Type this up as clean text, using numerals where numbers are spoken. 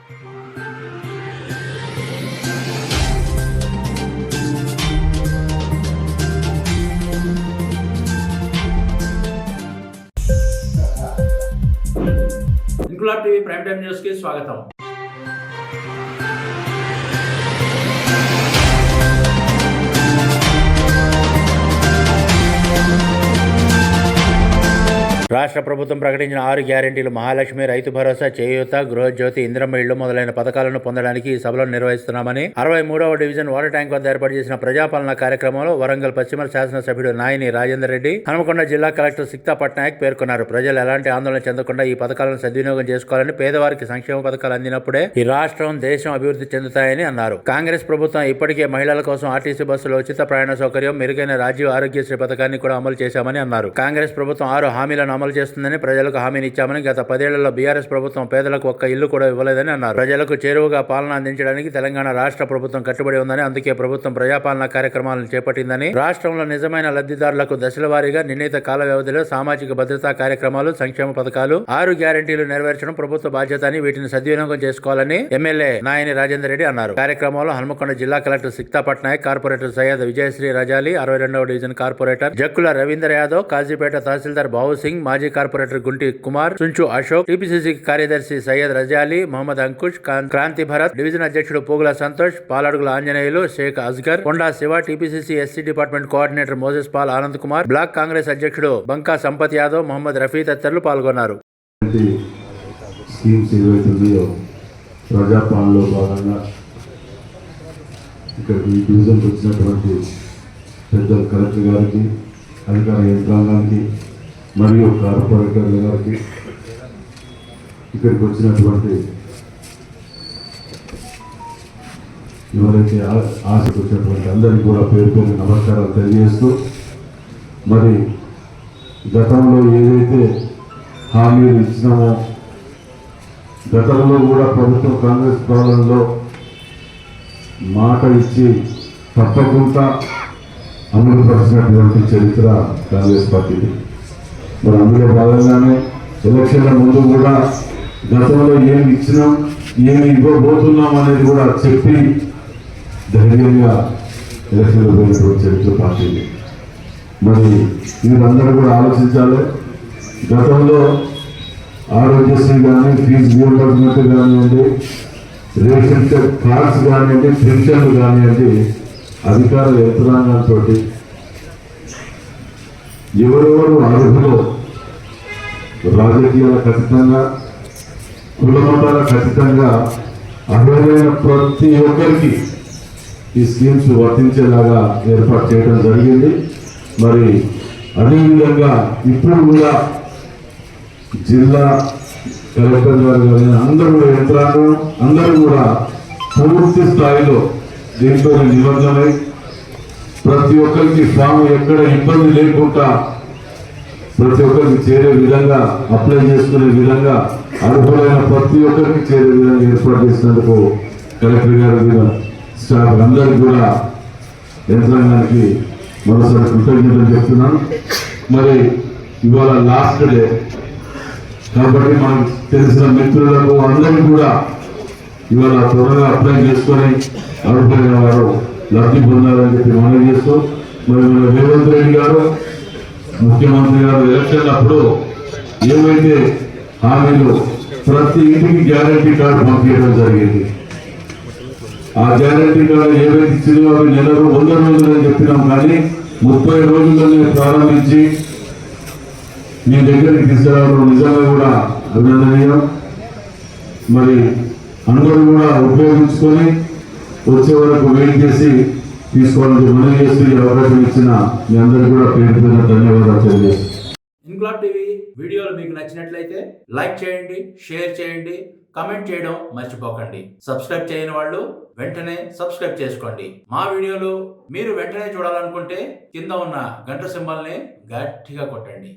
Inquilab TV prime time news కి స్వాగతం. రాష్ట్ర ప్రభుత్వం ప్రకటించిన 6 గ్యారెంటీలు మహాలక్ష్మి, రైతు భరోసా, చేయూత, గృహజ్యోతి, ఇందిరమ్మ ఇళ్లు మొదలైన పథకాలను పొందడానికి ఈ సభలో నిర్వహిస్తున్నామని 63వ డివిజన్ వాటర్ ట్యాంక్ వద్ద ఏర్పాటు చేసిన ప్రజాపాలన కార్యక్రమంలో వరంగల్ పశ్చిమ శాసనసభ్యుడు నాయని రాజేందర్ రెడ్డి, హనుమకొండ జిల్లా కలెక్టర్ సిక్తా పట్నాయక్ పేర్కొన్నారు. ప్రజలు ఎలాంటి ఆందోళన చెందకుండా ఈ పథకాలను సద్వినియోగం చేసుకోవాలని, పేదవారికి సంక్షేమ పథకాలు అందినప్పుడే ఈ రాష్ట్రం, దేశం అభివృద్ధి చెందుతాయని అన్నారు. కాంగ్రెస్ ప్రభుత్వం ఇప్పటికే మహిళల కోసం ఆర్టీసీ బస్సులో ఉచిత ప్రయాణ సౌకర్యం, మెరుగైన రాజీవ్ ఆరోగ్యశ్రీ పథకాన్ని కూడా అమలు చేశామని అన్నారు. కాంగ్రెస్ ప్రభుత్వం 6 హామీలను అమలు చేస్తుందని, ప్రజలకు హామీని ఇచ్చామని, గత 10 ఏళ్లలో బీఆర్ఎస్ ప్రభుత్వం పేదలకు ఒక్క ఇల్లు కూడా ఇవ్వలేదని అన్నారు. ప్రజలకు చేరువగా పాలన అందించడానికి తెలంగాణ రాష్ట్ర ప్రభుత్వం కట్టుబడి ఉందని, అందుకే ప్రభుత్వం ప్రజాపాలన కార్యక్రమాలను చేపట్టిందని, రాష్ట్రంలో నిజమైన లబ్ధిదారులకు దశల వారీగా నిర్ణీత కాల వ్యవధిలో సామాజిక భద్రతా కార్యక్రమాలు, సంక్షేమ పథకాలు, 6 గ్యారెంటీలు నెరవేర్చడం ప్రభుత్వ బాధ్యత అని, వీటిని సద్వినియోగం చేసుకోవాలని ఎమ్మెల్యే నాయని రాజేందర్ రెడ్డి అన్నారు. కార్యక్రమంలో హనుమకొండ జిల్లా కలెక్టర్ సిక్తా పట్నాయక్, కార్పొరేటర్ సయ్యద్ విజయశ్రీ రజాలి, 62వ డివిజన్ కార్పొరేటర్ జక్కుల రవీందర్ యాదవ్, కాజీపేట తహసీల్దార్ బాబుసింగ్, మాజీ కార్పొరేటర్ గుంటి కుమార్, చుంచు అశోక్, టీపీసీసీ కార్యదర్శి సయ్యద్ రజాలి, మహమ్మద్ అంకుష్, క్రాంతి భరత్, డివిజన్ అధ్యక్షుడు Pogula Santosh, Paladugula Anjaneyulu, Sheikh Asgar, Konda Shiva, TPCC SC department coordinator Moses Paul Anand Kumar, block Congress అధ్యక్షుడు బంకా సంపత్ యాదవ్, మహమ్మద్ రఫీ తదితరులు పాల్గొన్నారు. ప్రజాపాలనలో భాగంగా ఇక్కడికి డివిజన్కి వచ్చినటువంటి పెద్ద కలెక్టర్ గారికి, అధికార యంత్రాంగానికి మరియు కార్పొరేటర్ల గారికి, ఇక్కడికి వచ్చినటువంటి ఎవరైతే ఆశకు వచ్చినటువంటి అందరికీ కూడా పేరు పేరు నమస్కారాలు తెలియజేస్తూ, మరి గతంలో ఏదైతే హామీలు ఇచ్చినామో, గతంలో కూడా ప్రభుత్వం కాంగ్రెస్ పాలనలో మాట ఇచ్చి తప్పకుండా అమలు పరిచినటువంటి చరిత్ర కాంగ్రెస్ పార్టీది. మరి అందులో భాగంగానే ఎలక్షన్ల ముందు కూడా గతంలో ఏమి ఇచ్చినాం, ఏమి ఇవ్వబోతున్నాం అనేది కూడా చెప్పి ధైర్యంగా ఎలక్షన్లు పోయినటువంటి చరిత్ర పార్టీది. మరి మీరందరూ కూడా ఆలోచించాలి. గతంలో ఆరోగ్యశ్రీ కానీ, ఫీజు రియంబర్స్మెంట్ కానివ్వండి, రేషన్ కార్డ్స్ కానివ్వండి, పెన్షన్లు కానివ్వండి, అధికార యంత్రాంగంతో ఎవరెవరు అర్హులో రాజకీయాల ఖచ్చితంగా, కులమతాల ఖచ్చితంగా అర్హులైన ప్రతి ఒక్కరికి ఈ స్కీమ్స్ వర్తించేలాగా ఏర్పాటు చేయడం జరిగింది. మరి అదేవిధంగా ఇప్పుడు కూడా జిల్లా కలెక్టర్ గారు కానీ అందరూ యంత్రాంగం అందరూ కూడా పూర్తి స్థాయిలో దీంతో నిమగ్నమై ప్రతి ఒక్కరికి ఫామ్ ఎక్కడ ఇబ్బంది లేకుండా ప్రతి ఒక్కరికి చేరే విధంగా, అప్లై చేసుకునే విధంగా, అర్హులైన ప్రతి ఒక్కరికి చేరే విధంగా ఏర్పాటు చేసినందుకు కలెక్టర్ గారు, స్టాఫ్ అందరికీ కూడా, యంత్రాంగానికి మరోసారి కృతజ్ఞతలు చెప్తున్నాను. మరి ఇవాళ లాస్ట్ డే కాబట్టి మనకు తెలిసిన మిత్రులకు అందరికీ కూడా ఇవాళ త్వరగా అప్లై చేసుకొని అర్హులైన వారు లబ్ధి పొందాలని చెప్పి మనం చేస్తూ, మరి మన రేవంత్ రెడ్డి గారు ముఖ్యమంత్రి గారు ఎలక్షన్ అప్పుడు ఏవైతే హామీలు ప్రతి ఇంటికి గ్యారంటీ కార్డు పంపించడం జరిగింది. ఆ గ్యారంటీ కార్డు ఏవైతే ఇచ్చిందో అవి 100 రోజులు అని చెప్పినాం, కానీ 30 రోజుల్లోనే ప్రారంభించి మీ దగ్గరికి తీసుకురావడం నిజంగా కూడా అభినందనీయం. మరి అందరూ కూడా ఉపయోగించుకొని వచ్చే వరకు వెయిట్ చేసి తీసుకోవాలని మనం చేస్తూ ఈ అవకాశం ఇచ్చిన మీ అందరికీ కూడా పేరు పేరున ధన్యవాదాలు తెలియజేస్తాను. ఇంక్లాబ్ టీవీ వీడియోలు మీకు నచ్చినట్లయితే లైక్ చేయండి, షేర్ చేయండి, కామెంట్ చేయడం మర్చిపోకండి. సబ్స్క్రైబ్ చేయని వాళ్ళు వెంటనే సబ్స్క్రైబ్ చేసుకోండి. మా వీడియోలు మీరు వెంటనే చూడాలనుకుంటే కింద ఉన్న గంట సింబల్ని గట్టిగా కొట్టండి.